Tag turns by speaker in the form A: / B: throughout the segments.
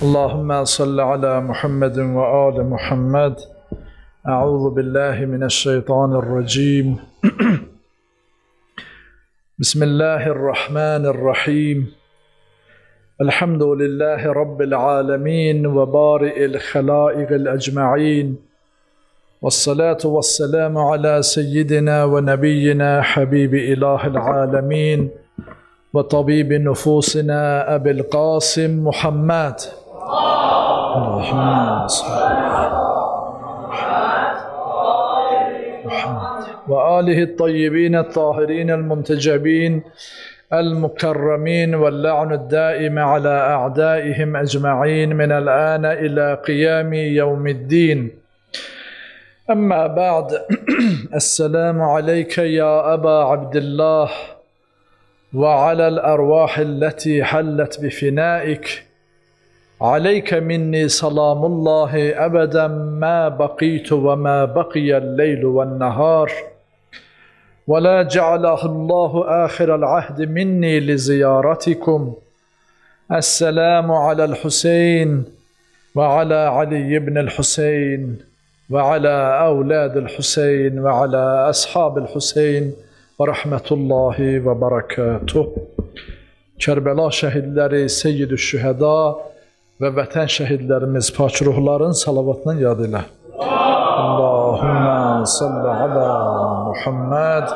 A: Allahümme salli ala Muhammedin ve ali Muhammed. Euzu billahi mineşşeytanirracim. Bismillahirrahmanirrahim. Elhamdülillahi Rabbil alemin ve bari'il halâiqil ecma'in. Vessalatu vesselamu ala seyyidina ve nebiyyina habibi ilahil alemin ve tabibi nufusina Ebil Qasim Muhammed. Allahümme ve alihi tayyibin tahirin el-muntecebin el-mukarramin ve la'nud daime ala a'daihim ecma'in min el-ana ila qiyami yevmiddin. Amma ba'd. Esselamu aleyke ya Eba Abdillah ve alel ervahilleti hallet bifinaik. عليك مني سلام الله أبدا ما بقيت وما بقي الليل والنهار ولا جعله الله آخر العهد مني لزيارتكم. السلام على الحسين وعلى علي بن الحسين وعلى أولاد الحسين وعلى أصحاب الحسين ورحمة الله وبركاته. Kerbela şehitleri, Seyyid-i Şüheda ve vətən şəhidlərimiz pak ruhların salavatının yad ilə. Allahümme salli ala Muhammed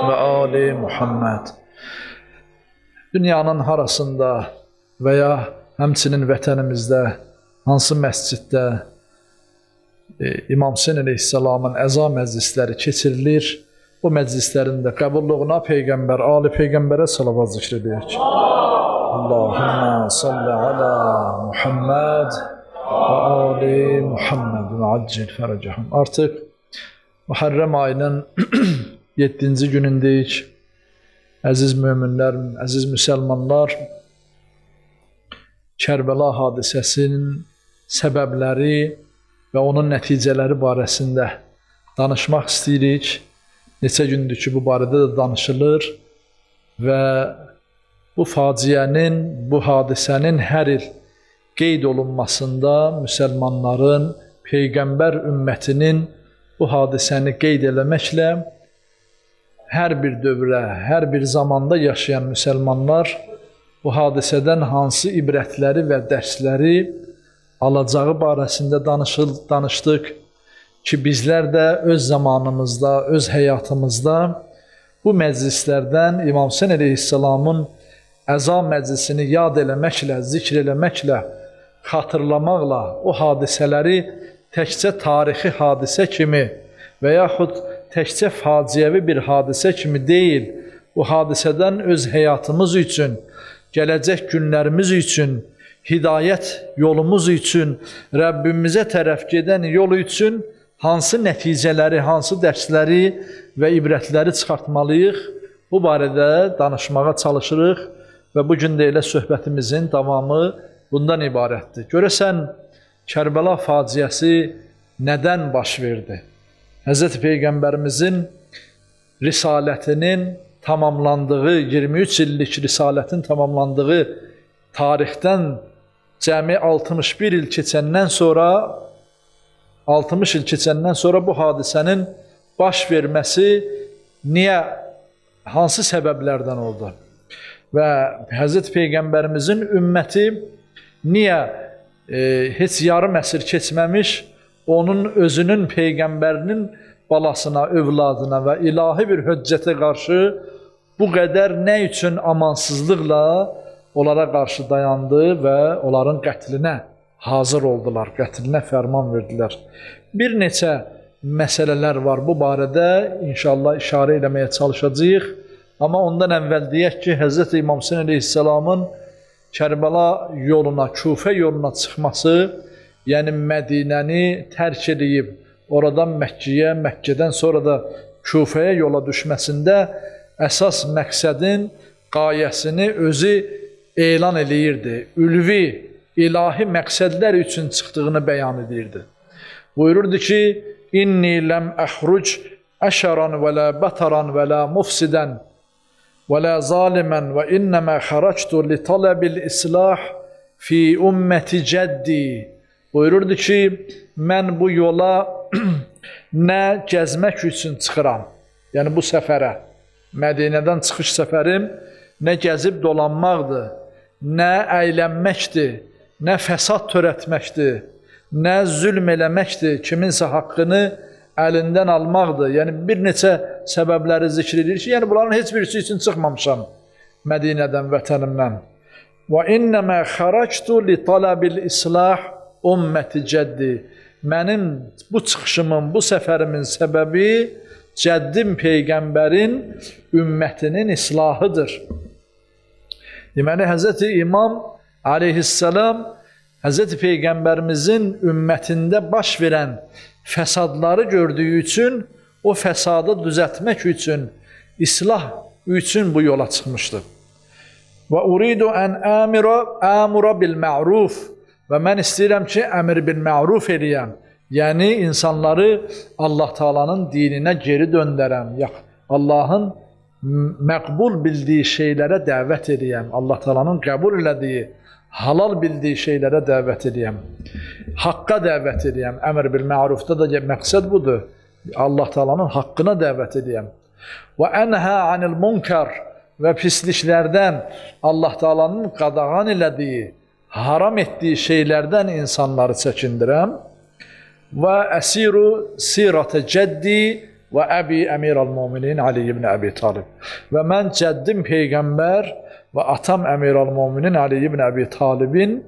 A: və ali Muhammed. Dünyanın harasında və ya həmçinin vətənimizdə hansı məsciddə İmam Hüseyn əleyhissalamın əza məclisləri keçirilir, bu məclislərin də qəbulluğuna Peyğəmbər, ali Peyğəmbərə salavat zikr edək. Allahümme salli ala Muhammed ve ali Muhammed ve accil feracahum. Artık Muharrem ayının 7. günündəyik. Əziz müminlər, əziz müsəlmanlar, Kərbəla hadisəsinin səbəbləri və onun nəticələri barəsində danışmaq istəyirik. Neçə gündür ki, bu barədə də danışılır və bu faciənin, bu hadisənin hər il qeyd olunmasında müsəlmanların, Peyğəmbər ümmətinin bu hadisəni qeyd eləməklə hər bir dövrə, hər bir zamanda yaşayan müsəlmanlar bu hadisədən hansı ibrətləri və dərsləri alacağı barəsində danışdıq ki, bizlər də öz zamanımızda, öz həyatımızda bu məclislərdən İmam Hüseyn əleyhissalamın əza məclisini yad eləməklə, zikr eləməklə, xatırlamaqla o hadisələri təkcə tarixi hadisə kimi və yaxud təkcə faciəvi bir hadisə kimi deyil, bu hadisədən öz həyatımız üçün, gələcək günlərimiz üçün, hidayət yolumuz üçün, Rəbbimizə tərəf gedən yolu üçün hansı nəticələri, hansı dərsləri və ibrətləri çıxartmalıyıq, bu barədə danışmağa çalışırıq. Və bugün də elə söhbətimizin davamı bundan ibarətdir. Görəsən, Kərbəla faciəsi nədən baş verdi? Hz. Peyğəmbərimizin risalətinin tamamlandığı, 23 illik risalətin tamamlandığı tarixdən cəmi 61 il keçəndən sonra, 60 il keçəndən sonra bu hadisənin baş verməsi niyə, hansı səbəblərdən oldu? Və Hz. Peyğəmbərimizin ümməti niyə heç yarım əsr keçməmiş onun özünün Peyğəmbərinin balasına, övladına və ilahi bir höccətə qarşı bu qədər nə üçün amansızlıqla onlara qarşı dayandı və onların qətlinə hazır oldular, qətlinə fərman verdilər. Bir neçə məsələlər var bu barədə, inşallah işarə eləməyə çalışacağıq. Amma ondan əvvəl deyək ki, Hz. İmam Hüseyn əleyhissalamın Kərbəla yoluna, Küfə yoluna çıxması, yəni Mədinəni tərk edib, oradan Məkkəyə, Məkkədən sonra da Küfəyə yola düşməsində əsas məqsədin, qayəsini özü elan eləyirdi. Ülvi, ilahi məqsədlər üçün çıxdığını bəyan edirdi. Buyururdu ki, İnni ləm əxruc əşəran və lə bətəran və lə mufsidən və lə zalimən və innəmə xərəctu li tələbil islah fi ümmeti cəddi. Buyururdu ki, mən bu yola nə gəzmək üçün çıxıram, yəni bu səfərə, Mədinədən çıxış səfərim nə gəzib dolanmaqdır, nə əylənməkdir, nə fəsad törətməkdir, nə zülm eləməkdir, kiminsə haqqını əlindən almaqdır. Yəni bir neçə səbəbləri zikr edir ki, yəni bunların heç birisi üçün çıxmamışam Mədinədən, vətənimdən. Və innəmə xəractu li talabil islah ümməti cəddi. Mənim bu çıxışımın, bu səfərimin səbəbi cəddim Peyğəmbərin ümmətinin islahıdır. Deməli, Hz. İmam aleyhisselam Hz. Peyğəmbərimizin ümmətində baş verən fəsadları gördüyü üçün, o fəsadı düzəltmək üçün, islah üçün bu yola çıxmışdır. Və uridu ən əmura bil ma'ruf. Və mən istəyirəm ki, əmr bil ma'ruf eləyəm. Yəni, insanları Allah Taala'nın dininə geri döndərəm. Allahın məqbul bildiyi şeylərə dəvət edəyəm. Allah Taala'nın qəbul elədiyi, halal bildiyi şeylərə dəvət edəyəm. Haqqa dəvət edəyəm. Əmr bil ma'rufda da məqsəd budur. Allah Taala'nın haqqına dəvət edəyəm. Və ənhə anil munkar. Və pisliklərdən, Allah Taala'nın qadağan elədiyi, haram etdiyi şeylərdən insanları çəkindirəm. Vəəsiru sirətə cəddi və əbi əmirəl-müminin Ali ibn Əbi Talib. Və mən cəddim Peyğəmbər və atam əmirəl-müminin Ali ibn Əbi Talibin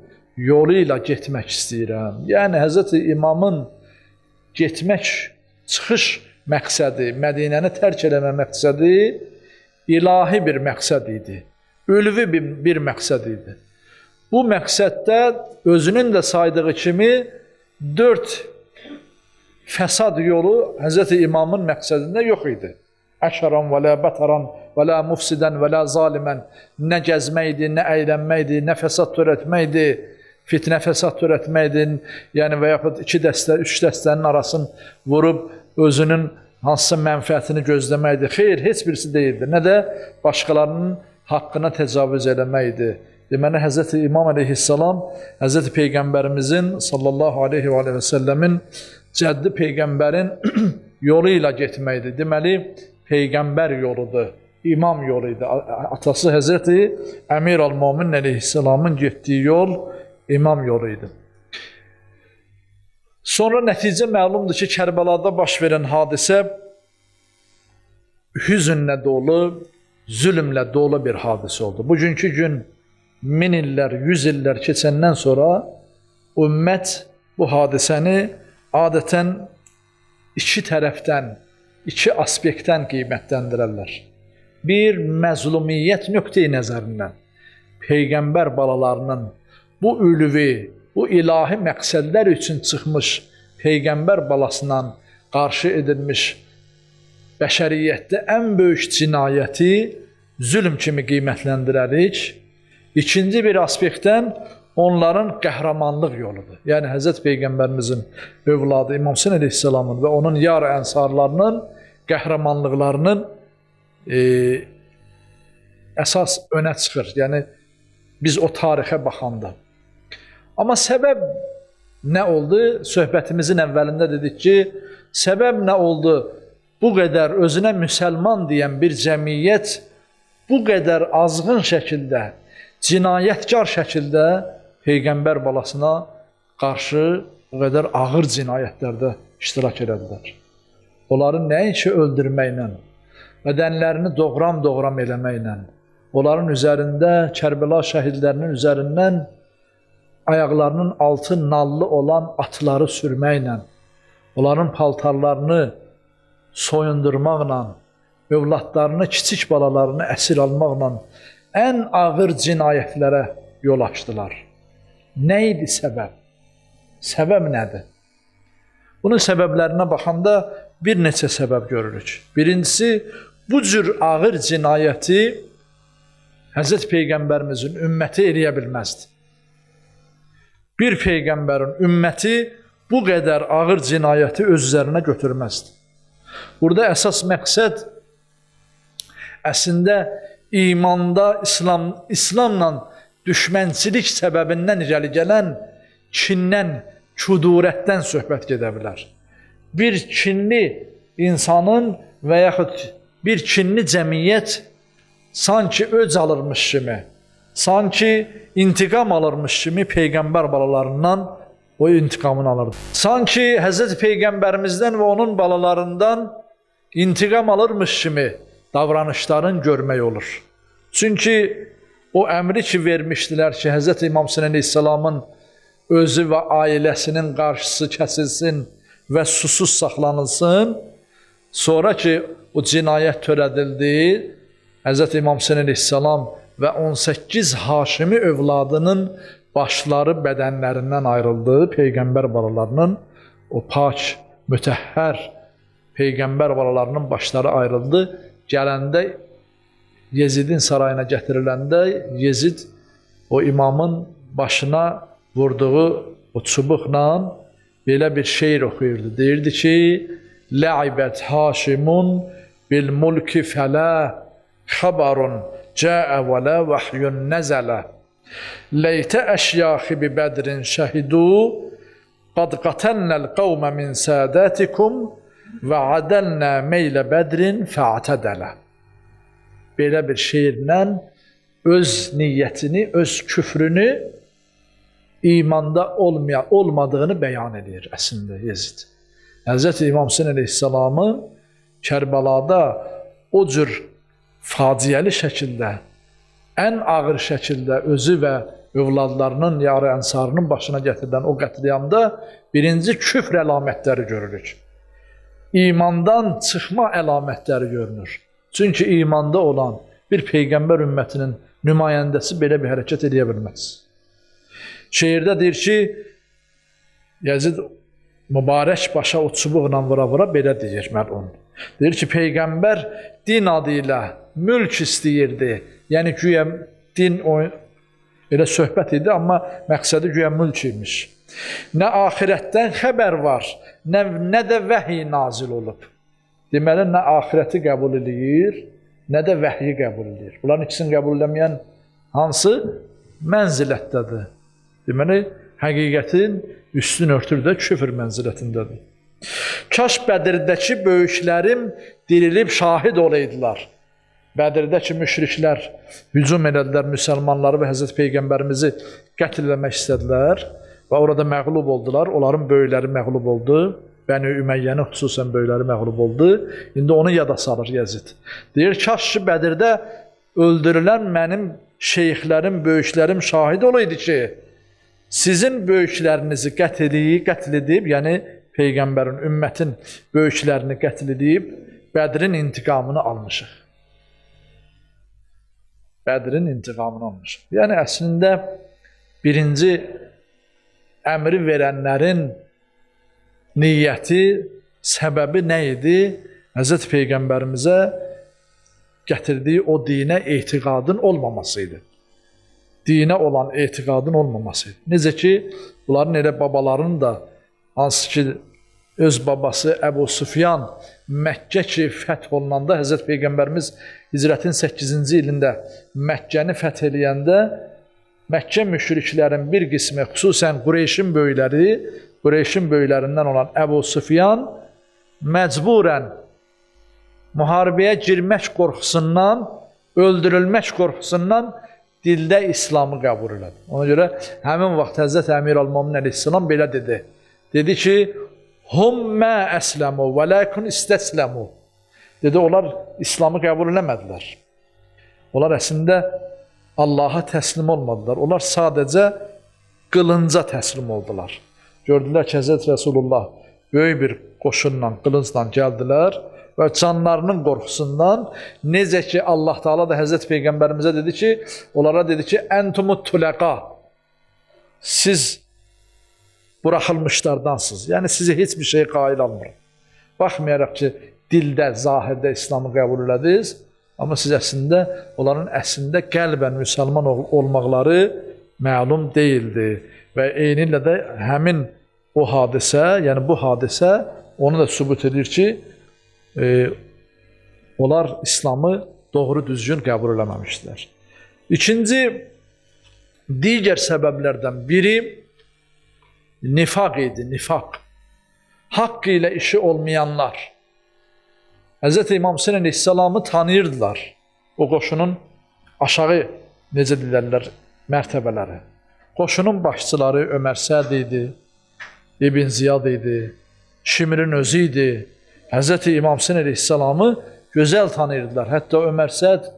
A: yolu ilə getmək istəyirəm. Yəni, Hz. İmamın getmək, çıxış məqsədi, Mədinəni tərk eləmə məqsədi ilahi bir məqsəd idi, ülvi bir məqsəd idi. Bu məqsəddə özünün də saydığı kimi 4 fəsad yolu Hz. İmamın məqsədində yox idi. Əşaran və lə bətəran və lə mufsidən və lə zalimən. Nə gəzməkdir, nə əylənməkdir, nə fəsad törətməkdir, fitnə fəsad törətməkdir, yəni və yaxud 2 dəstə, 3 dəstənin arasını vurub özünün hansısa mənfəətini gözləməkdir. Xeyr, heç birisi deyildir. Nə də başqalarının haqqına təcavüz eləməkdir. Deməli, Hz. İmam aleyhisselam, Hz. Peyğəmbərimizin sallallahu aleyhi və səlləmin cəddi Peyğəmbərin yolu ilə getməkdir. Deməli, Peyğəmbər yoludur, İmam yoluydu. Atası Hz. Əmir al-Mömin aleyhisselamın getdiyi yol İmam yoluydu. Sonra nəticə məlumdur ki, Kərbəlada baş verən hadisə hüzünlə dolu, zülmlə dolu bir hadisə oldu. Bugünkü gün 1000 illər, 100 illər keçəndən sonra ümmət bu hadisəni adətən 2 tərəfdən, 2 aspektdən qiymətləndirərlər. Bir, məzlumiyyət nöqteyi nəzərindən Peyğəmbər balalarının bu ülvi, bu ilahi məqsədlər üçün çıxmış Peyğəmbər balasından qarşı edilmiş bəşəriyyətdə ən böyük cinayəti zülm kimi qiymətləndirərik. İkinci bir aspektdən onların qəhrəmanlıq yoludur. Yəni, Hz. Peyğəmbərimizin övladı İmam Hüseyn əleyhisselamın və onun yar ənsarlarının qəhrəmanlıqlarının əsas önə çıxır. Yəni, biz o tarixə baxanda. Amma səbəb nə oldu? Söhbətimizin əvvəlində dedik ki, səbəb nə oldu? Bu qədər özünə müsəlman deyən bir cəmiyyət bu qədər azğın şəkildə, cinayətkar şəkildə Peyğəmbər balasına qarşı o qədər ağır cinayətlərdə iştirak edədilər. Onların nəinki öldürməklə, bədənlərini doğram eləməklə, onların üzərində, Kərbəla şəhidlərinin üzərindən ayaqlarının altı nallı olan atları sürməklə, onların paltarlarını soyundurmaqla, övladlarını, kiçik balalarını əsir almaqla ən ağır cinayətlərə yol açdılar. Nə idi səbəb? Səbəb nədir? Bunun səbəblərinə baxanda bir neçə səbəb görürük. Birincisi, bu cür ağır cinayəti Hz. Peyğəmbərimizin ümməti eləyə bilməzdi. Bir Peyğəmbərin ümməti bu qədər ağır cinayəti öz üzərinə götürməzdi. Burada əsas məqsəd əslində imanda, İslamla düşmənçilik səbəbindən irəli gələn kindən, kudurətdən söhbət gedə bilər. Bir kinli insanın və yaxud bir kinli cəmiyyət sanki öc alırmış kimi, sanki intiqam alırmış kimi Peyğəmbər balalarından o intiqamını alırdı. Sanki Həzrəti Peyğəmbərimizdən və onun balalarından intiqam alırmış kimi davranışların görmək olur. Çünki o əmri ki vermişdilər ki, Həzrəti İmam Hüseyn əleyhissalamın özü və ailəsinin qarşısı kəsilsin və susuz saxlanılsın. Sonra ki o cinayət törədildi, Həzrəti İmam Hüseyn əleyhissalam və 18 Haşimi övladının başları bədənlərindən ayrıldı. Peyğəmbər balalarının, o pak, mütəhhər Peyğəmbər balalarının başları ayrıldı. Gələndə Yezidin sarayına gətiriləndə Yezid o imamın başına vurduğu o çubuqla belə bir şeir oxuyurdu. Deyirdi ki, Lə'ibət Haşimun bil mulki fələ xəbarun cəə və lə vəhyun nəzələ leytə əşyaxi bi bədrin şəhidu qad qatəlnəl qavmə min sədətikum və adəlnə meylə bədrin fəətədələ. Belə bir şeirlə öz niyyətini, öz küfrünü imanda olmadığını bəyan edir əslində Yezid. Həzrəti İmam Hüseyn əleyhissalamı Kərbəlada o cür faciəli şəkildə, ən ağır şəkildə özü və övladlarının, yarı ənsarının başına gətirilən o qətliamda birinci küfr əlamətləri görülür. İmandan çıxma əlamətləri görünür. Çünki imanda olan bir Peyğəmbər ümmətinin nümayəndəsi belə bir hərəkət edə bilməz. Şeirdə deyir ki, Yezid mübarək başa o çubuqla vura-vura belə deyir məlun. Deyir ki, Peyğəmbər din adı ilə mülk istəyirdi. Yəni güya din elə söhbət idi, amma məqsədi güya mülk imiş. Nə axirətdən xəbər var, nə də vəhiy nazil olub. Deməli, nə axirəti qəbul edir, nə də vəhyi qəbul edir. Bunların ikisini qəbul edəməyən hansı mənzilətdədir? Deməli, həqiqətin üstün örtür də küfr mənzilətindədir. Kaş Bədirdəki böyüklərim dirilib şahid olaydılar. Bədirdəki müşriklər hücum elədilər müsəlmanları və Həzrət Peyğəmbərimizi qətl eləmək istədilər və orada məğlub oldular. Onların böyükləri məğlub oldu. Bəni Üməyyənin xüsusən böyükləri məğlub oldu. İndi onu yada salır Yezid. Deyir, kaş ki Bədirdə öldürülən mənim şeyxlərim, böyüklərim şahid olaydı ki, sizin böyüklərinizi qətl edib, yəni Peyğəmbərin, ümmətin böyüklərini qətl edib, Bədrin intiqamını almışıq. Bədrin intiqamını almışıq. Yəni, əslində, birinci əmri verənlərin niyyəti, səbəbi nə idi? Həzrət Peyğəmbərimizə gətirdiyi o dinə etiqadın olmaması idi. Dinə olan etiqadın olmaması idi. Necə ki, bunların elə babalarının da, hansı ki, öz babası Əbu Süfyan Məkkə ki, fəth olunanda, Həzrət Peyğəmbərimiz hicrətin 8-ci ilində Məkkəni fəth eləyəndə, Məkkə müşriklərin bir qismi, xüsusən Qureyşin böyükləri, Qureyşin böyüklərindən olan Əbu Süfyan məcburən müharibəyə girmək qorxusundan, öldürülmək qorxusundan dildə İslamı qəbul elədi. Ona görə həmin vaxt Həzrət Əmir Əl-Mömin əleyhissalam belə dedi. Dedi ki, hum mə əsləmu və ləkin istəsləmu. Dedi, onlar İslamı qəbul eləmədilər. Onlar əslində Allaha təslim olmadılar. Onlar sadəcə qılınca təslim oldular. Gördülər ki, Həzrət Rəsulullah böyük bir qoşunla, qılıncla gəldilər və canlarının qorxusundan, necə ki Allah Teala da Həzrət Peyğəmbərimizə dedi ki, onlara dedi ki, əntumut tuləqa, siz buraxılmışlardansınız. Yəni, sizi heç bir şey qail almır. Baxmayaraq ki, dildə, zahirdə İslamı qəbul elədiniz, amma siz əslində, onların əslində qəlbən müsəlman olmaqları məlum deyildi. Və eyni ilə də həmin o hadisə, yəni bu hadisə onu da sübut edir ki, onlar İslamı doğru düzgün qəbul eləməmişdilər. İkinci Digər səbəblərdən biri nifaq idi, nifaq. Haqq ilə işi olmayanlar. Hz. İmam Hüseyin əleyhissalamı tanıyırdılar. O qoşunun aşağı, necə deyirlər, mərtəbələri. Qoşunun başçıları Ömər Səd idi, İbn Ziyad idi, Şimrin özü idi. Hz. İmam Hüseyin əleyhissalamı gözəl tanıyırdılar. Hətta Ömər Səd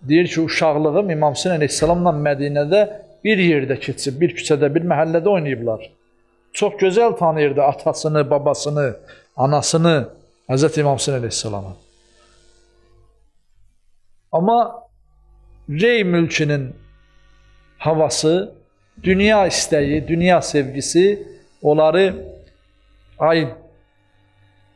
A: deyir ki, uşaqlığım İmam Hüseyin əleyhissalamla Mədinədə bir yerdə keçib, bir küçədə, bir məhəllədə oynayıblar. Çox gözəl tanıyırdı atasını, babasını, anasını, Hz. İmam Hüseyin əleyhissalamı. Amma Rey mülkünün havası, dünya istəyi, dünya sevgisi onları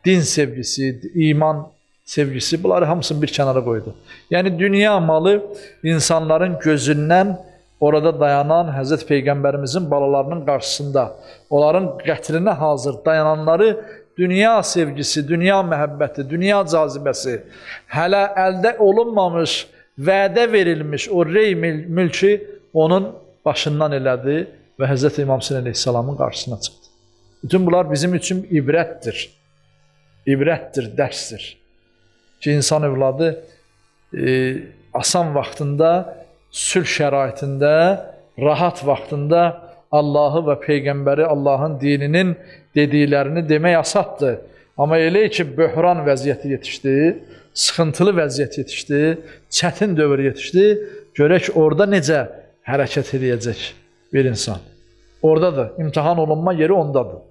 A: din sevgisi, iman sevgisi, bunları hamısını bir kənara qoydu. Yəni dünya malı insanların gözündən orada dayanan Hz. Peyğəmbərimizin balalarının qarşısında, onların qətlinə hazır dayananları dünya sevgisi, dünya məhəbbəti, dünya cazibəsi, hələ əldə olunmamış, vədə verilmiş o rey mülkü onun başından elədi və Hz. İmam Hüseyin əleyhissalamın qarşısına çıxdı. Bütün bunlar bizim üçün ibrətdir. İbrətdir, dərsdir. Ki, insan övladı asan vaxtında, sülh şəraitində, rahat vaxtında Allahı və Peyğəmbəri, Allahın dininin dediklərini demək asaddır. Amma elə ki, böhran vəziyyəti yetişdi, sıxıntılı vəziyyət yetişdi, çətin dövr yetişdi, görək orada necə hərəkət edəcək bir insan. Oradadır, imtihan olunma yeri ondadır.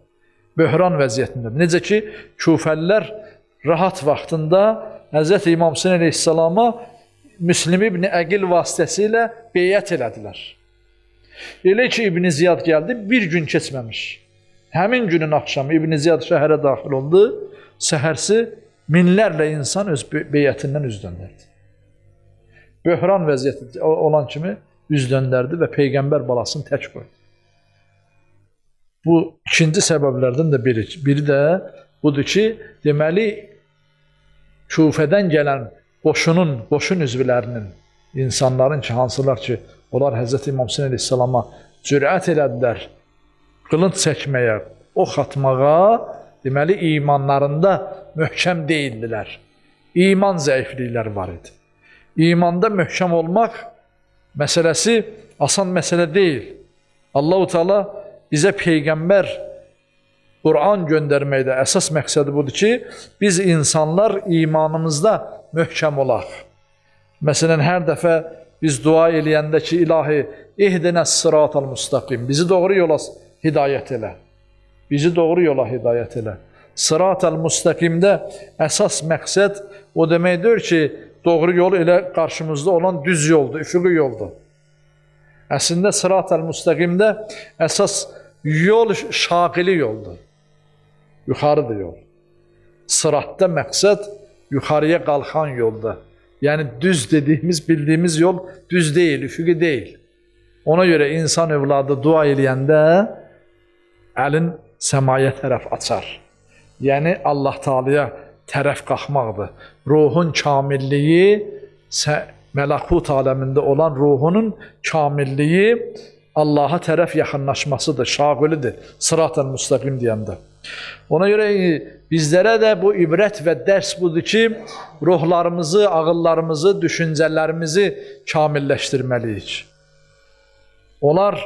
A: Böhran vəziyyətindədir. Necə ki, Küfəlilər rahat vaxtında Hz. İmam Hüseyin əleyhissalama Müslim İbn Əqil vasitəsilə beyət elədilər. Elə ki, İbn Ziyad gəldi, bir gün keçməmiş. Həmin günün axşamı İbn Ziyad şəhərə daxil oldu, səhərsi minlərlə insan öz beyətindən üz döndərdi. Böhran vəziyyəti olan kimi üz döndərdi və Peyğəmbər balasını tək qoydu. Bu ikinci səbəblərdən də biri. Biri də budur ki, deməli, Küfədən gələn qoşun üzvlərinin, insanların ki, hansılar ki, onlar Hz. İmam Hüseyin əleyhissalama cürət elədilər, qılınc çəkməyə, ox atmağa, deməli, imanlarında möhkəm deyildilər. İman zəiflikləri var idi. İmanda möhkəm olmaq məsələsi asan məsələ deyil. Allah-u Teala bizə Peyğəmbər Qur'an göndərməkdə əsas məqsədi budur ki, biz insanlar imanımızda möhkəm olaq. Məsələn, hər dəfə biz dua eləyəndə ki, ilahi, ihdinəs sıratal müstəqim, bizi doğru yola hidayət elə. Bizi doğru yola hidayət elə. Sıratal müstəqimdə əsas məqsəd o deməkdir ki, doğru yol elə qarşımızda olan düz yoldur, üfüqi yoldur. Əslində, sıratal müstəqimdə əsas yol şaqili yoldur. Yuxarıdır yol. Sıratda məqsəd yuxarıya qalxan yolda. Yəni düz dediyimiz, bildiyimiz yol düz deyil, üfüqi deyil. Ona görə insan övladı dua eləyəndə əlin səmaya tərəf açar. Yəni Allah Teala'ya tərəf qalxmaqdır. Ruhun kamilliyi, məlakut aləmində olan ruhunun kamilliyi Allaha tərəf yaxınlaşmasıdır, şağilidir, sırat-ı müstəqim deyəndə. Ona görə bizlərə də bu ibrət və dərs budur ki, ruhlarımızı, ağıllarımızı, düşüncələrimizi kamilləşdirməliyik. Onlar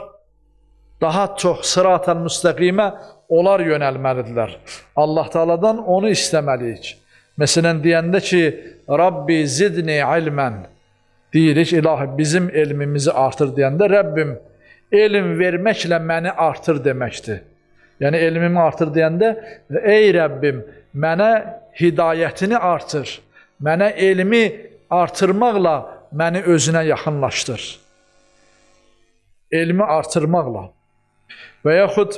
A: daha çox sırat-ı müstəqimə onlar yönəlməlidirlər. Allah Teala'dan onu istəməliyik. Məsələn, deyəndə ki, Rabbi zidni ilmən, deyirik, ilahi bizim elmimizi artır deyəndə, Rəbbim elm verməklə məni artır deməkdir. Yəni, elmimi artır deyəndə, ey Rəbbim, mənə hidayətini artır, mənə elmi artırmaqla məni özünə yaxınlaşdır. Elmi artırmaqla. Və yaxud,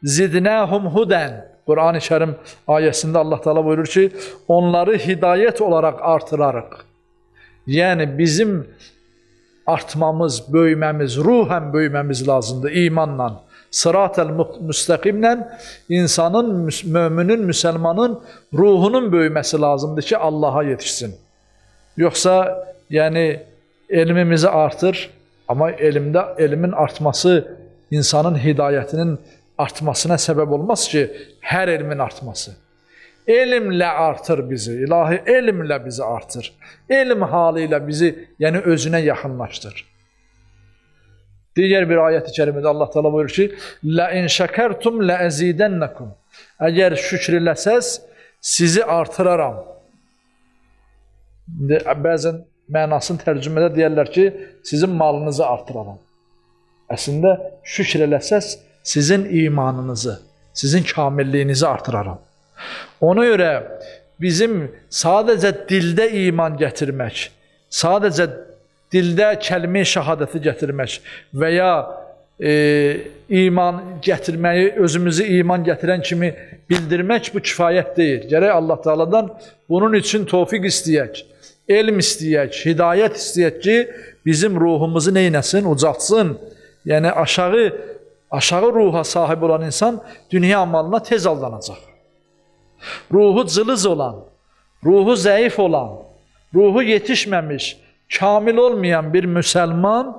A: zidnəhum hudən, Qur'an-ı Kərim ayəsində Allah Teala buyurur ki, onları hidayət olaraq artırarıq. Yəni, bizim artmamız, böyüməmiz, ruhən böyüməmiz lazımdır imanla, sırat-ı müstəqimlə insanın, müminin, müsəlmanın ruhunun böyüməsi lazımdır ki, Allaha yetişsin. Yoxsa, yəni, elmimizi artır, Amma elmin artması insanın hidayətinin artmasına səbəb olmaz ki, hər elmin artması. Elmlə artır bizi, ilahi elmlə bizi artır. Elm halı ilə bizi, yəni özünə yaxınlaşdır. Digər bir ayət-i kərimədə Allah Teala buyurur ki, لَاِنْ شَكَرْتُمْ لَأَزِيدَنَّكُمْ Əgər şükr eləsəz, sizi artıraram. Bəzən mənasını tərcümədə deyərlər ki, sizin malınızı artıraram. Əslində, şükr eləsəz, sizin imanınızı, sizin kamilliyinizi artıraram. Ona görə bizim sadəcə dildə iman gətirmək, sadəcə dildə kəlmə-i şəhadəti gətirmək və ya iman gətirməyi, özümüzü iman gətirən kimi bildirmək bu kifayət deyil. Gərək Allah Teala'dan bunun üçün tövfiq istəyək, elm istəyək, hidayət istəyək ki, bizim ruhumuzu neynəsin, ucaltsın. Yəni aşağı ruha sahib olan insan dünya amalına tez aldanacaq. Ruhu cılız olan, ruhu zəif olan, ruhu yetişməmiş, kamil olmayan bir müsəlman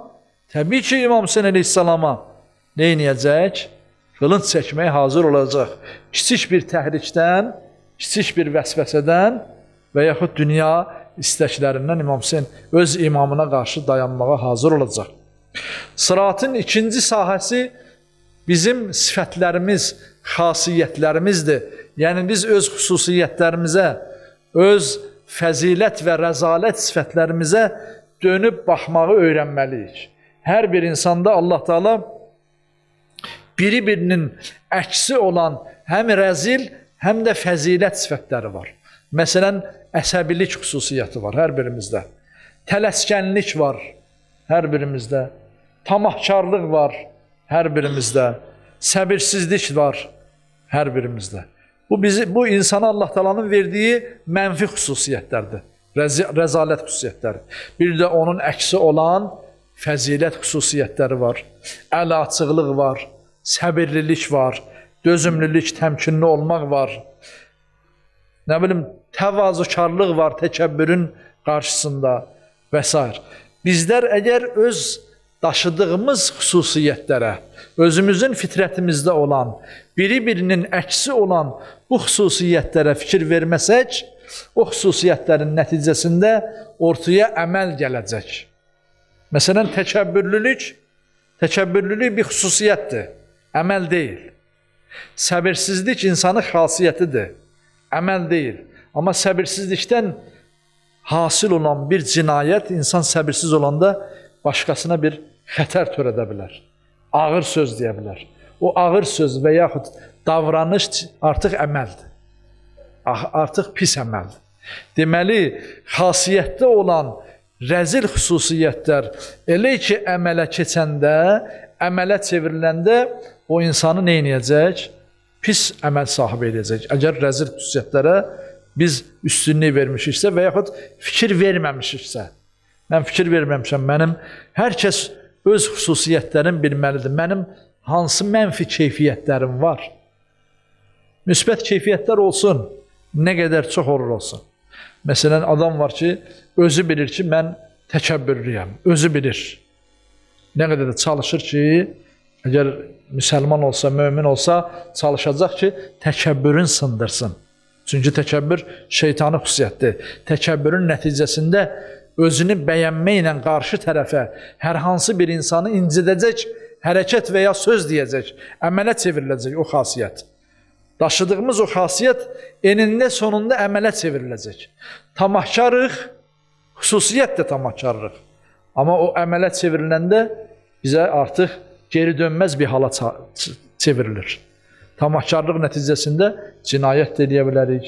A: təbii ki, İmam Hüseyin əleyhissalama neynəyəcək? Qılınc çəkməyə hazır olacaq. Kiçik bir təhrikdən, kiçik bir vəsvəsədən və yaxud dünya istəklərindən İmam Hüseyin öz imamına qarşı dayanmağa hazır olacaq. Sıratın ikinci sahəsi bizim sifətlərimiz, xasiyyətlərimizdir. Yəni biz öz xüsusiyyətlərimizə, öz fəzilət və rəzalət sifətlərimizə dönüb baxmağı öyrənməliyik. Hər bir insanda Allah Teala biri-birinin əksi olan həm rəzil, həm də fəzilət sifətləri var. Məsələn, əsəbilik xüsusiyyəti var hər birimizdə. Tələskənlik var hər birimizdə. Tamahkarlıq var hər birimizdə. Səbirsizlik var hər birimizdə. Bu insana Allah Teala'nın verdiyi mənfi xüsusiyyətlərdir. Rəzalət xüsusiyyətləri. Bir də onun əksi olan fəzilət xüsusiyyətləri var. Əl açıqlıq var, səbirlilik var, dözümlülük, təmkinli olmaq var. Nə bilim, təvazökarlıq var təkəbbürün qarşısında və s. Bizlər əgər öz daşıdığımız xüsusiyyətlərə, özümüzün fitrətimizdə olan, biri-birinin əksi olan bu xüsusiyyətlərə fikir verməsək, o xüsusiyyətlərin nəticəsində ortaya əməl gələcək. Məsələn, təkəbbürlülük bir xüsusiyyətdir, əməl deyil. Səbirsizlik insanın xasiyyətidir, əməl deyil. Amma səbirsizlikdən hasil olan bir cinayət, insan səbirsiz olanda başqasına bir xətər törədə bilər. Ağır söz deyə bilər. O ağır söz və yaxud davranış artıq əməldir. Artıq pis əməldir. Deməli, xasiyyətdə olan rəzil xüsusiyyətlər elə ki, əmələ keçəndə, əmələ çevriləndə o insanı neynəyəcək? Pis əməl sahibi edəcək. Əgər rəzil xüsusiyyətlərə biz üstünlük vermişiksə və yaxud fikir verməmişiksə, mən fikir verməmişəm, hər kəs öz xüsusiyyətlərini bilməlidir. Mənim hansı mənfi keyfiyyətlərim var? Müsbət keyfiyyətlər olsun, nə qədər çox olur olsun. Məsələn, adam var ki, özü bilir ki, mən təkəbbürlüyəm, özü bilir. Nə qədər də çalışır ki, əgər müsəlman olsa, mömin olsa, çalışacaq ki, təkəbbürün sındırsın. Çünki təkəbbür şeytanı xüsusiyyətdir. Təkəbbürün nəticəsində özünü bəyənməklə qarşı tərəfə hər hansı bir insanı incidəcək, hərəkət və ya söz deyəcək, əmələ çevriləcək o xasiyyət. Daşıdığımız o xasiyyət enində sonunda əmələ çevriləcək. Tamahkarıq, xüsusiyyət də tamahkarıq. Amma o əmələ çevriləndə bizə artıq geri dönməz bir hala çevrilir. Tamahkarlıq nəticəsində cinayət də eləyə bilərik,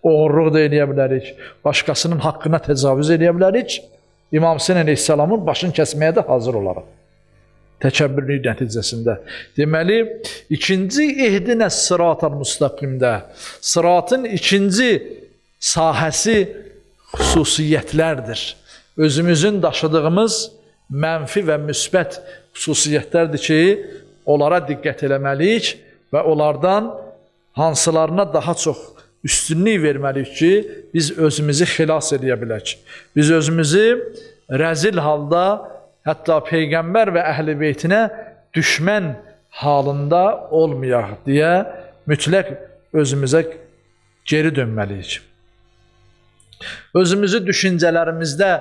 A: oğurluq da eləyə bilərik, başqasının haqqına təcavüz eləyə bilərik. İmam Hüseyin əleyhissalamın başını kəsməyə də hazır olaraq. Təkəbbürlük nəticəsində. Deməli, ikinci ihdinə sıratal müstəqimdə, sıratın ikinci sahəsi xüsusiyyətlərdir. Özümüzün daşıdığımız mənfi və müsbət xüsusiyyətlərdir ki, onlara diqqət eləməliyik və onlardan hansılarına daha çox üstünlük verməliyik ki, biz özümüzü xilas edə bilək. Biz özümüzü rəzil halda hətta Peyğəmbər və əhl-i beytinə düşmən halında olmayaq deyə mütləq özümüzə geri dönməliyik. Özümüzü düşüncələrimizdə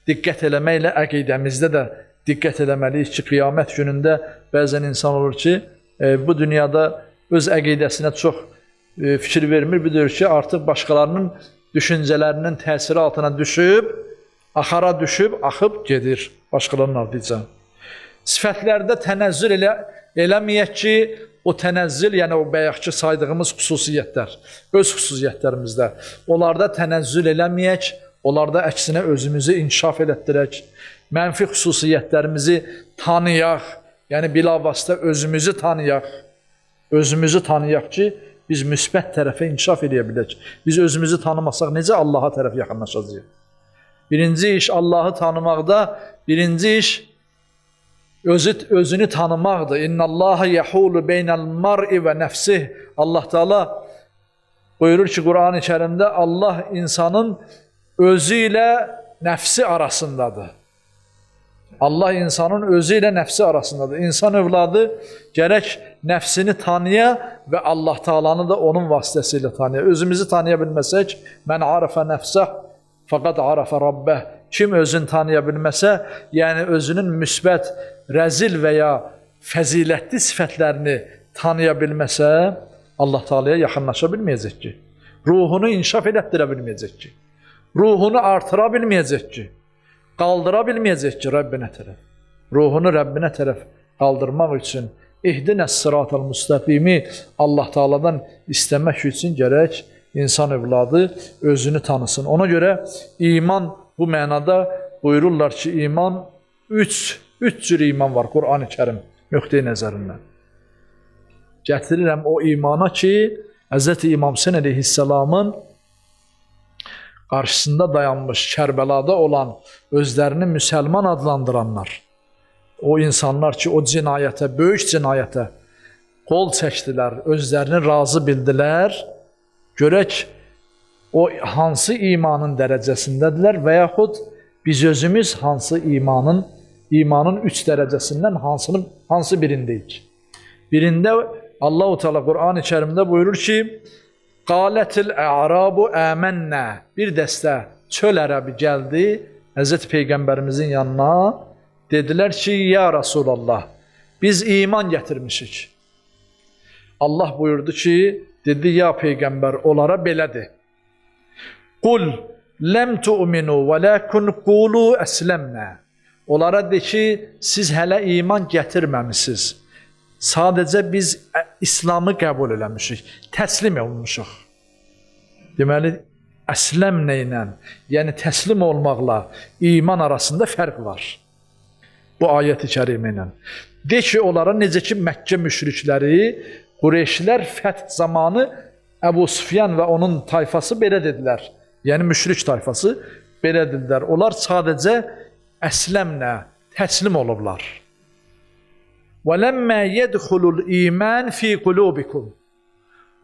A: diqqət eləməklə əqidəmizdə də diqqət eləməliyik ki, qiyamət günündə bəzən insan olur ki, bu dünyada öz əqidəsinə çox fikir vermir, bilir ki, artıq başqalarının düşüncələrinin təsiri altına düşüb, axara düşüb, axıb gedir başqalarının ardınca. Sifətlərdə tənəzzül eləməyək ki, o tənəzzül, yəni o bayaqki saydığımız xüsusiyyətlər, öz xüsusiyyətlərimizdə, onlarda tənəzzül eləməyək, onlarda əksinə özümüzü inkişaf elətdirək, mənfi xüsusiyyətlərimizi tanıyaq, yəni bilavasitə özümüzü tanıyaq ki, biz müsbət tərəfə inkişaf edə bilək. Biz özümüzü tanımasaq necə Allaha tərəf yaxınlaşacağıq? Birinci iş Allahı tanımaqda, birinci iş özünü tanımaqdır. İnnallaha yahulu beynəl mar'i və nəfsih. Allah Teala buyurur ki, Quran-ı Kərimdə Allah insanın özü ilə nəfsi arasındadır. Allah insanın özü ilə nəfsi arasındadır. İnsan övladı gərək nəfsini tanıya və Allah Teala'nı da onun vasitəsilə tanıya. Özümüzü tanıya bilməsək, mən arafə nəfsəh, fəqad arafə Rabbəh. Kim özünü tanıya bilməsə, yəni özünün müsbət, rəzil və ya fəzilətli sifətlərini tanıya bilməsə, Allah Teala'ya yaxınlaşa bilməyəcək ki. Ruhunu inkişaf elətdirə bilməyəcək ki. Ruhunu artıra bilməyəcək ki. Qaldıra bilməyəcək ki, Rəbbinə tərəf. Ruhunu Rəbbinə tərəf qaldırmaq üçün ihdinəs sıratal müstəqimi Allah Teala'dan istəmək üçün gərək insan övladı özünü tanısın. Ona görə iman bu mənada buyururlar ki, iman üç cür iman var Quran-ı Kərim nöqteyi nəzərindən. Gətirirəm o imana ki, Hz. İmam Hüseyn əleyhissalamın qarşısında dayanmış, Kərbəlada olan özlərini müsəlman adlandıranlar, o insanlar ki, o cinayətə, böyük cinayətə qol çəkdilər, özlərini razı bildilər, görək o hansı imanın dərəcəsindədirlər və yaxud biz özümüz hansı imanın 3 dərəcəsindən hansı birindəyik. Birində Allah-u Teala Quran-ı Kərimdə buyurur ki, Qalətil ə'rabu əmənnə. Bir dəstə çöl ərəbi gəldi Hz. Peyğəmbərimizin yanına. Dedilər ki, ya Rasulallah, biz iman gətirmişik. Allah buyurdu ki, dedi, ya Peyğəmbər, onlara belədir. Qul ləm tu'minu və ləkin qulu əsləmnə. Onlara de ki, siz hələ iman gətirməmişsiniz. Sadəcə biz İslamı qəbul eləmişik, təslim olmuşuq. Deməli, əsləmnə ilə, yəni təslim olmaqla iman arasında fərq var. Bu ayət-i kərimə ilə. De ki, onlara necə ki, Məkkə müşrikləri, Qureyşlər fəth zamanı Əbu Süfyan və onun tayfası belə dedilər. Yəni, müşrik tayfası belə dedilər. Onlar sadəcə əsləmnə, təslim olublar. وَلَمَّا يَدْخُلُ الْإِيمَانِ فِي قُلُوبِكُمْ.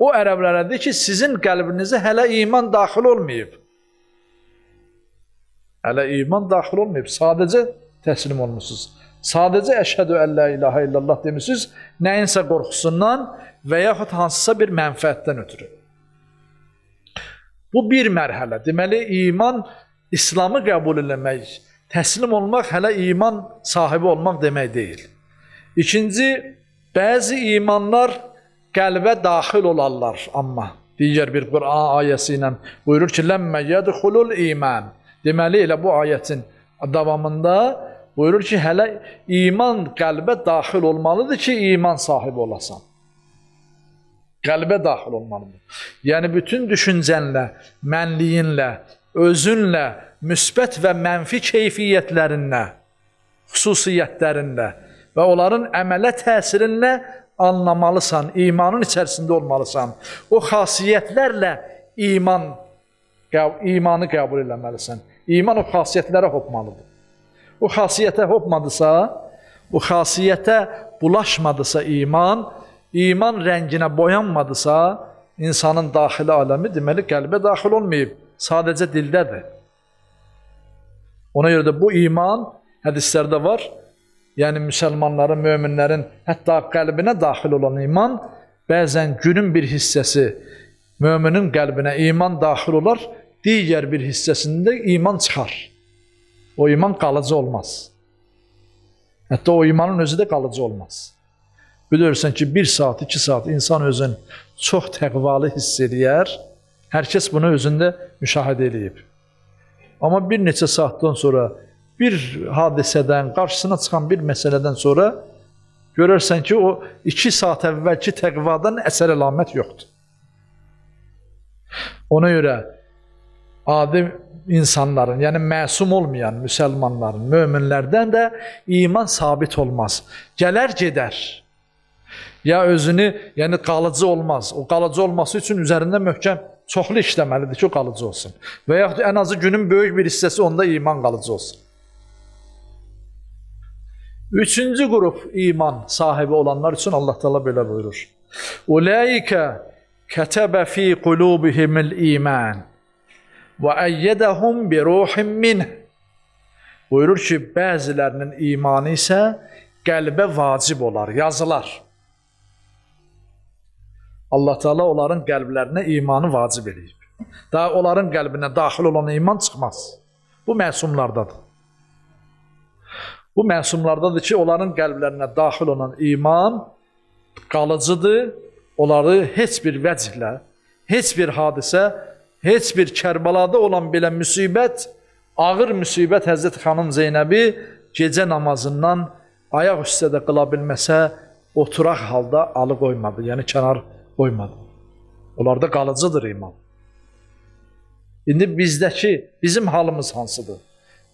A: O ərəblərə deyir ki, sizin qəlbinizə hələ iman daxil olmayıb. Hələ iman daxil olmayıb, sadəcə təslim olmuşsunuz. Sadəcə əşhədü ən la ilahə illallah demişsiniz, nəyinsə qorxusundan və yaxud hansısa bir mənfəətdən ötürü. Bu bir mərhələ. Deməli, iman, İslamı qəbul eləmək, təslim olmaq hələ iman sahibi olmaq demək deyil. İkinci, bəzi imanlar qəlbə daxil olarlar, amma digər bir Quran ayəsi ilə buyurur ki, ləmmə yədxulul iman. Deməli, elə bu ayətin davamında buyurur ki, hələ iman qəlbə daxil olmalıdır ki, iman sahibi olasan. Qəlbə daxil olmalıdır. Yəni, bütün düşüncənlə, mənliyinlə, özünlə, müsbət və mənfi keyfiyyətlərinlə, xüsusiyyətlərinlə və onların əmələ təsirinlə anlamalısan, imanın içərisində olmalısan. O xasiyyətlərlə imanı qəbul eləməlisən. İman o xasiyyətlərə hopmalıdır. O xasiyyətə hopmadısa, o xasiyyətə bulaşmadısa iman rənginə boyanmadısa, insanın daxili aləmi deməli qəlbə daxil olmayıb, sadəcə dildədir. Ona görə də bu iman hədislərdə var. Yəni müsəlmanların, möminlərin hətta qəlbinə daxil olan iman, bəzən günün bir hissəsi möminin qəlbinə iman daxil olar, digər bir hissəsində iman çıxar. O iman qalıcı olmaz. Hətta o imanın özü də qalıcı olmaz. Bilirsən ki, 1 saat, 2 saat insan özün çox təqvalı hiss eləyər. Hər kəs bunu özündə müşahidə eləyib. Amma bir neçə saatdan sonra, bir hadisədən, qarşısına çıxan bir məsələdən sonra görərsən ki, o 2 saat əvvəlki təqvadan əsər əlamət yoxdur. Ona görə adi insanların, yəni məsum olmayan müsəlmanların, möminlərdən də iman sabit olmaz. Gələr, gedər. Ya özünü, yəni qalıcı olmaz. O qalıcı olması üçün üzərində möhkəm, çoxlu işləməlidir ki, o qalıcı olsun. Və yaxud ən azı günün böyük bir hissəsi onda iman qalıcı olsun. Üçüncü qrup iman sahibi olanlar üçün Allah Teala belə buyurur. Ulaikə kətəbə fi qulubihimul iman və əyyədəhum bi ruhin minh. Buyurur ki, bəzilərinin imanı isə qəlbə vacib olar, yazılar. Allah Teala onların qəlblərinə imanı vacib edib. Daha onların qəlbinə daxil olan iman çıxmaz. Bu məsumlardadır. Bu məsumlardadır ki, onların qəlblərinə daxil olan iman qalıcıdır. Onları heç bir vəcihlə, heç bir hadisə, heç bir Kərbalada olan belə müsibət, ağır müsibət Həzrət xanım Zeynəbi gecə namazından ayaq üstədə qıla bilməsə, oturaq halda alıqoymadı, yəni kənar qoymadı. Onlarda qalıcıdır iman. İndi bizdəki, bizim halımız hansıdır?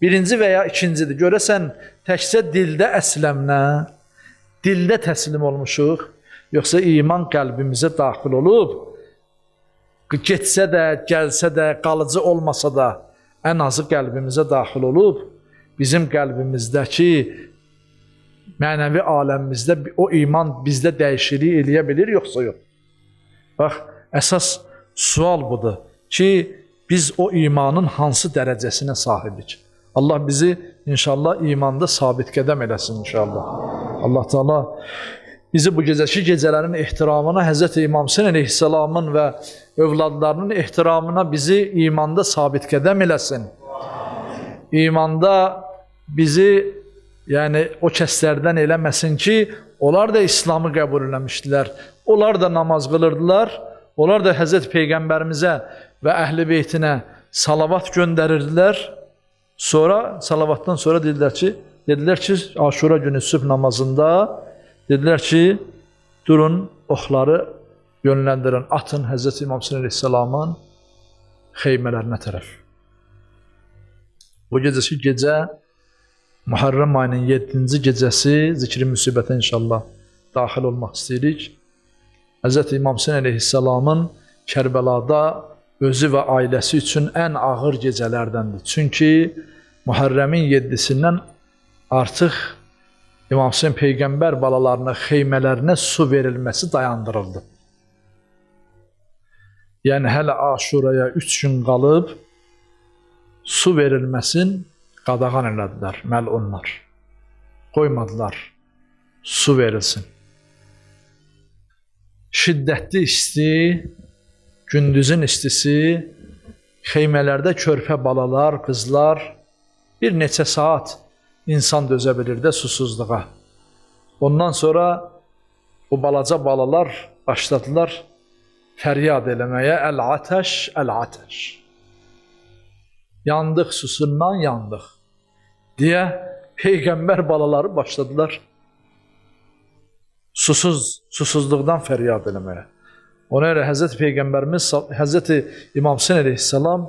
A: Birinci və ya ikincidir. Görəsən, təkcə dildə əsləmlə, dildə təslim olmuşuq, yoxsa iman qəlbimizə daxil olub, getsə də, gəlsə də, qalıcı olmasa da, ən azı qəlbimizə daxil olub, bizim qəlbimizdəki, mənəvi aləmimizdə o iman bizdə dəyişiklik eləyə bilir, yoxsa yox? Bax, əsas sual budur ki, biz o imanın hansı dərəcəsinə sahibik? Allah bizi inşallah imanda sabit qədəm eləsin inşallah. Allah Teala bizi bu gecəki gecələrin ehtiramına, Hz. İmam Hüseyn əleyhissalamın və övladlarının ehtiramına bizi imanda sabit qədəm eləsin. İmanda bizi, yəni o kəslərdən eləməsin ki, onlar da İslamı qəbul eləmişdilər. Onlar da namaz qılırdılar. Onlar da Hz. Peyğəmbərimizə və Əhl-i Beytinə salavat göndərirdilər. Sonra, salavatdan sonra dedilər ki, Aşura günü sübh namazında, dedilər ki, durun, oxları yönləndirin, atın Hz. İmam Hüseyn əleyhissalamın xeymələrinə tərəf. Bu gecəsi gecə, Muharrem ayının 7-ci gecəsi, zikri müsibətə inşallah daxil olmaq istəyirik. Hz. İmam Hüseyn əleyhissalamın Kərbəlada özü və ailəsi üçün ən ağır gecələrdəndir. Çünki Muharremin 7-sindən artıq İmam Hüseyn Peyğəmbər balalarına, xeymələrinə su verilməsi dayandırıldı. Yəni, hələ Aşuraya 3 gün qalıb, su verilməsin qadağan elədilər, məlunlar. Qoymadılar, su verilsin. Şiddətli isti, gündüzün istisi, xeymələrdə körpə balalar, qızlar bir neçə saat insan dözə bilir də susuzluğa. Ondan sonra bu balaca balalar başladılar fəryad eləməyə, əl-atəş, əl-atəş. Yandıq, susundan yandıq deyə Peyğəmbər balaları başladılar susuzluqdan fəryad eləməyə. Ona görə Hz. Peyğəmbərimiz, Hz. İmam Hüseyn əleyhissalam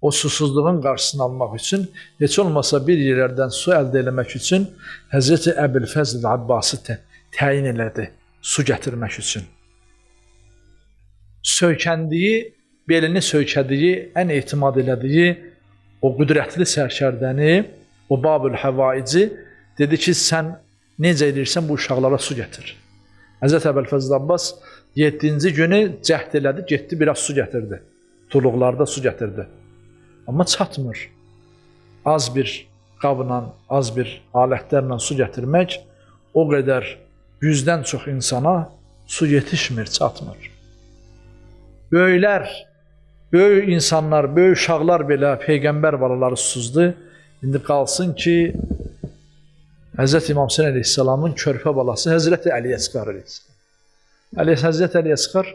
A: o susuzluğun qarşısını almaq üçün, heç olmasa bir yerlərdən su əldə eləmək üçün Hz. Əbülfəzl Abbası təyin elədi, su gətirmək üçün. Söykəndiyi, belini söykədiyi, ən etimad elədiyi o qüdrətli sərkərdəni, o Babül Həvaici dedi ki, sən necə edirsən bu uşaqlara su gətir. Hz. Əbülfəzl Abbas 7-ci günü cəhd elədi, getdi, biraz su gətirdi. Tuluqlarda su gətirdi. Amma çatmır. az bir qabla, az bir alətlərlə su gətirmək o qədər 100-dən çox insana su yetişmir, çatmır. Böyüklər, böyük insanlar, böyük uşaqlar belə Peyğəmbər balaları susuzdur. İndi qalsın ki, Hz. İmam Hüseyin əleyhissalamın körpə balası Həzrəti Əliyə çıxar. Həzrəti Əliyə çıxar,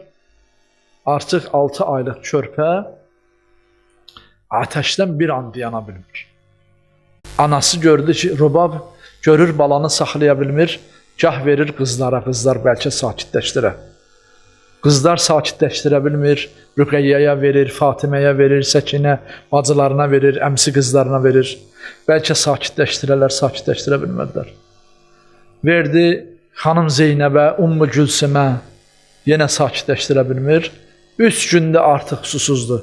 A: artıq 6 aylıq körpə ateşdən bir an dayana bilmir. Anası gördü ki, Rubab görür balanı saxlaya bilmir, gah verir qızlara, qızlar bəlkə sakitləşdirə. Qızlar sakitləşdirə bilmir, Rüqəyyəyə verir, Fatiməyə verir, Səkinə, bacılarına verir, əmsi qızlarına verir. Bəlkə sakitləşdirələr, sakitləşdirə bilmədilər. Verdi xanım Zeynəbə, Ummu Gülsümə, yenə sakitləşdirə bilmir. 3 gündə artıq susuzdur.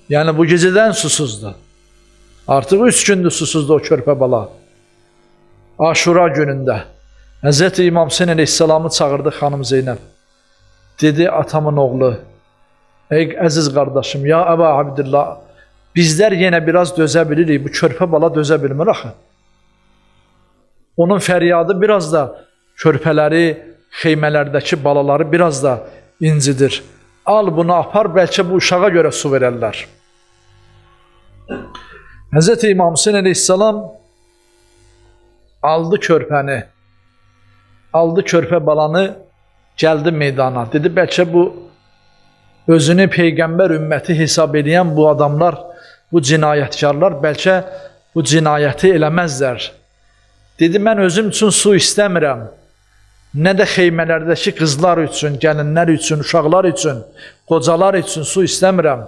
A: Yəni bu gecədən susuzdur. Artıq 3 gündür susuzdur o körpə bala. Aşura günündə Hz. İmam Hüseyin əleyhissalamı çağırdı xanım Zeynəb. Dedi, atamın oğlu, ey əziz qardaşım, ya Əba Abdillah, bizlər yenə biraz dözə bilirik, bu körpə bala dözə bilmir axı. Onun fəryadı biraz da körpələri, xeymələrdəki balaları biraz da incidir. Al bunu apar, bəlkə bu uşağa görə su verərlər. Hz. İmam Hüseyin əleyhissalam aldı körpəni, aldı körpə balanı, gəldi meydana. Dedi, bəlkə bu özünü Peyğəmbər ümməti hesab edən bu adamlar, bu cinayətkarlar bəlkə bu cinayəti eləməzlər. Dedi, mən özüm üçün su istəmirəm. Nə də xeymələrdəki qızlar üçün, gəlinlər üçün, uşaqlar üçün, qocalar üçün su istəmirəm.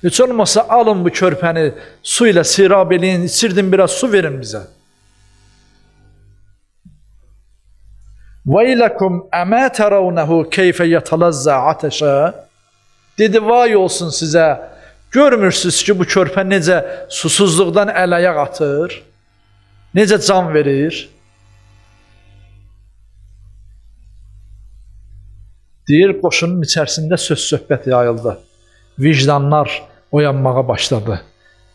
A: Heç olmasa alın bu körpəni su ilə sirab eləyin, içirdim biraz su verin bizə. وَيْلَكُمْ أَمَا تَرَوْنَهُ كَيْفَ يَتَلَزَّى عَتَشَا. Dedi, vay olsun sizə, görmürsünüz ki, bu körpə necə susuzluqdan əl-ayaq atır, necə can verir. Deyir, qoşunun içərisində söz-söhbət yayıldı. Vicdanlar oyanmağa başladı.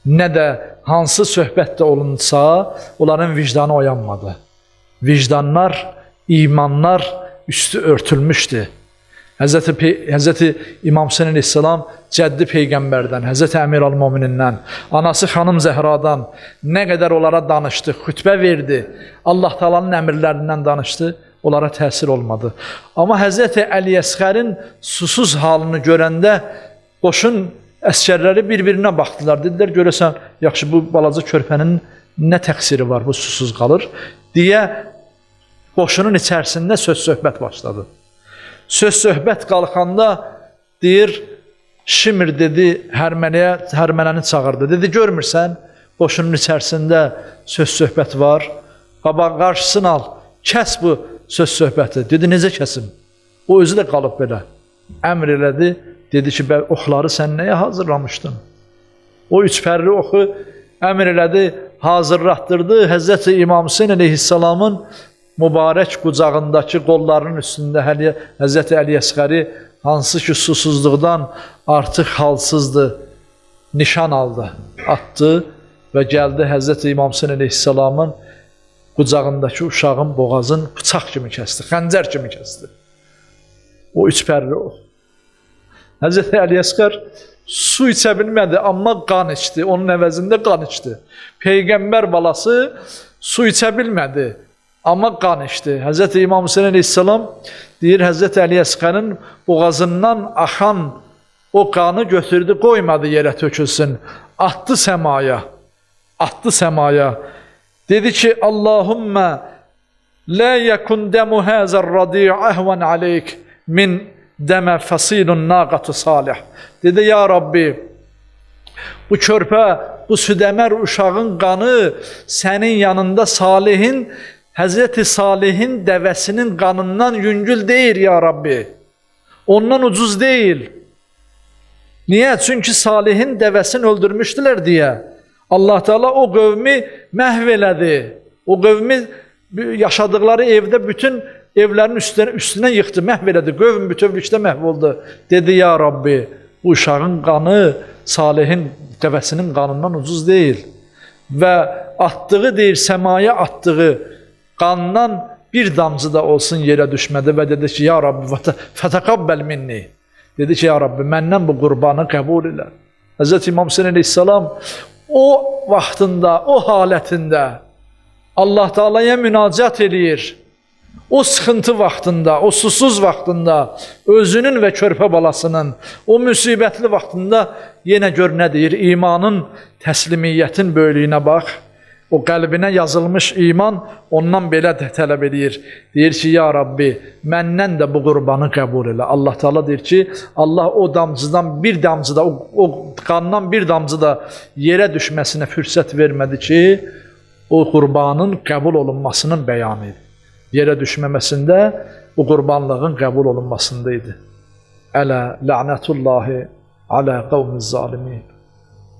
A: Nə də hansı söhbətdə olunsa, onların vicdanı oyanmadı. Vicdanlar, imanlar üstü örtülmüşdü. Hz. İmam Hüseyin əleyhissalam cəddi Peyğəmbərdən, Hz. Əmir al-Mominindən, anası xanım Zəhradan nə qədər onlara danışdı, xütbə verdi, Allah Taala'nın əmrlərindən danışdı, onlara təsir olmadı. Amma Hz. Əli Əsğərin susuz halını görəndə qoşun əskərləri bir-birinə baxdılar. Dedilər, görəsən, yaxşı bu balaca körpənin nə təqsiri var, bu susuz qalır, deyə qoşunun içərisində söz-söhbət başladı. Söz-söhbət qalxanda deyir, Şimir dedi, hərmənəni çağırdı. Dedi, görmürsən, qoşunun içərisində söz-söhbət var, qarşısını al, kəs bu söz-söhbəti. Dedi, necə kəsim? O özü də qalıb belə. Əmr elədi, dedi ki, oxları sən nəyə hazırlamışdın? O 3 pərli oxu əmr elədi, hazırlatdırdı. Hz. İmam Hüseyin əleyhissalamın mübarək qucağındakı qollarının üstündə Hz. Əli Əsğəri, hansı ki susuzluqdan artıq halsızdır, nişan aldı, atdı və gəldi Hz. İmam Hüseyin əleyhissalamın qucağındakı uşağın boğazın bıçaq kimi kəsdi, xəncər kimi kəsdi. O 3 pərli o. Hz. Əli Əsğər su içə bilmədi, amma qan içdi, onun əvəzində qan içdi. Peyğəmbər balası su içə bilmədi, amma qan içdi. Hz. İmam Hüseyin əleyhissalam deyir, Hz. Əli Əsğərin boğazından axan o qanı götürdü, qoymadı yerə tökülsün, atdı səmaya, atdı səmaya. Dedi ki, Allahümmə lə yəkun dəmu həzər radiy əhvən aleyk min dəmə fəsilun naqatu salih. Dedi, ya Rabbi, bu körpə, bu südəmər uşağın qanı sənin yanında Salihin, Hz. Salihin dəvəsinin qanından yüngül deyil, ya Rabbi. Ondan ucuz deyil. Niyə? Çünki Salihin dəvəsini öldürmüşdülər deyə. Allah Teala o qövmi məhv elədi. O qövmi yaşadıkları evdə bütün evlərin üstünə yıxdı, məhv elədi. Qövm bütövlükdə məhv oldu. Dedi, ya Rabbi, bu uşağın qanı Salihin dəvəsinin qanından ucuz deyil. və atdığı deyir, səmaya atdığı qandan bir damcı da olsun yerə düşmədi və dedi ki, ya Rabbi, fətəqabbəl minni. Dedi ki, ya Rabbi, məndən bu qurbanı qəbul elə. Hz. İmam Hüseyin əleyhissalam o vaxtında, o halətində Allah Taala'ya münacat eləyir. O sıxıntı vaxtında, o susuz vaxtında, özünün və körpə balasının, o müsibətli vaxtında yenə gör nə deyir? İmanın, təslimiyyətin böyüklüyünə bax. O qəlbinə yazılmış iman ondan belə də tələb edir. Deyir ki, ya Rabbi, məndən də bu qurbanı qəbul elə. Allah Teala deyir ki, Allah o damcıdan bir damcı da, o qandan bir damcı da yerə düşməsinə fürsət vermədi ki, o qurbanın qəbul olunmasının bəyanı idi. Yerə düşməməsində o qurbanlığın qəbul olunmasında idi. Ələ la'nətullahi alə qavmiz zalimin.